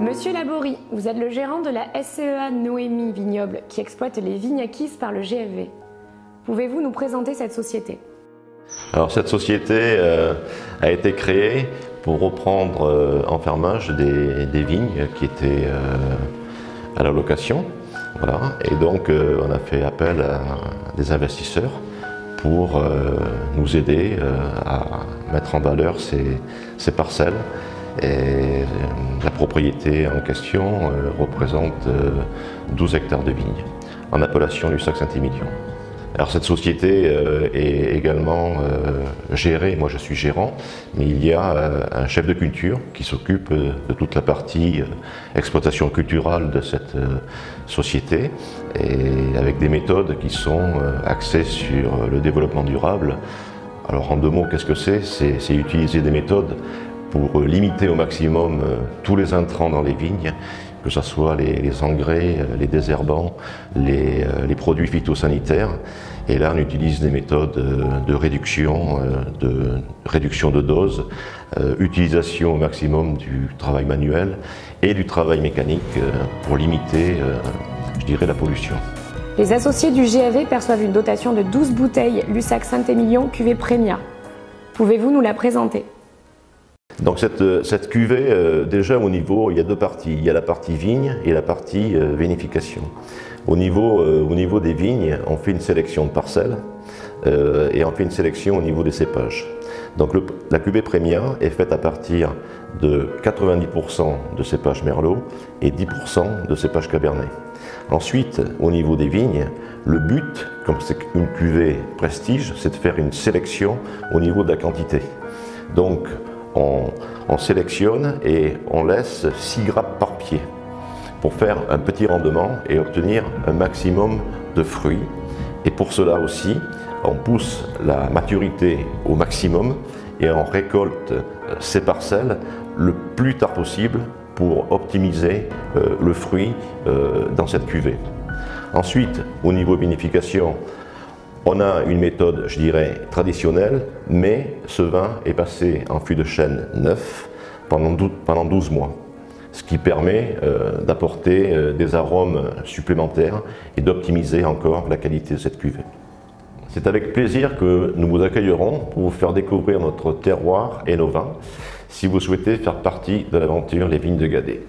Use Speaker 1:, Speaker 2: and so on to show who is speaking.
Speaker 1: Monsieur Laborie, vous êtes le gérant de la SCEA Noémie Vignoble qui exploite les vignes acquises par le GFV. Pouvez-vous nous présenter cette société?
Speaker 2: Alors cette société a été créée pour reprendre en fermage des vignes qui étaient à la location. Voilà. Et donc on a fait appel à des investisseurs pour nous aider à mettre en valeur ces parcelles. Et la propriété en question représente 12 hectares de vignes en appellation Lussac-Saint-Émilion. Alors cette société est également gérée, moi je suis gérant, mais il y a un chef de culture qui s'occupe de toute la partie exploitation culturelle de cette société, et avec des méthodes qui sont axées sur le développement durable. Alors en deux mots, qu'est-ce que c'est? C'est utiliser des méthodes pour limiter au maximum tous les intrants dans les vignes, que ce soit les engrais, les désherbants, les produits phytosanitaires. Et là, on utilise des méthodes de réduction de doses, utilisation au maximum du travail manuel et du travail mécanique pour limiter, je dirais, la pollution.
Speaker 1: Les associés du GFV perçoivent une dotation de 12 bouteilles Lussac-Saint-Émilion cuvée Premia. Pouvez-vous nous la présenter?
Speaker 2: Donc cette cuvée, déjà au niveau, il y a deux parties. Il y a la partie vigne et la partie vinification. Au niveau des vignes, on fait une sélection de parcelles et on fait une sélection au niveau des cépages. Donc la cuvée Premia est faite à partir de 90% de cépages Merlot et 10% de cépages Cabernet. Ensuite, au niveau des vignes, le but, comme c'est une cuvée prestige, c'est de faire une sélection au niveau de la quantité. Donc on sélectionne et on laisse 6 grappes par pied pour faire un petit rendement et obtenir un maximum de fruits. Et pour cela aussi, on pousse la maturité au maximum et on récolte ces parcelles le plus tard possible pour optimiser le fruit dans cette cuvée. Ensuite, au niveau vinification, on a une méthode, je dirais, traditionnelle, mais ce vin est passé en fût de chêne neuf pendant 12 mois, ce qui permet d'apporter des arômes supplémentaires et d'optimiser encore la qualité de cette cuvée. C'est avec plaisir que nous vous accueillerons pour vous faire découvrir notre terroir et nos vins, si vous souhaitez faire partie de l'aventure Les Vignes de Guadet.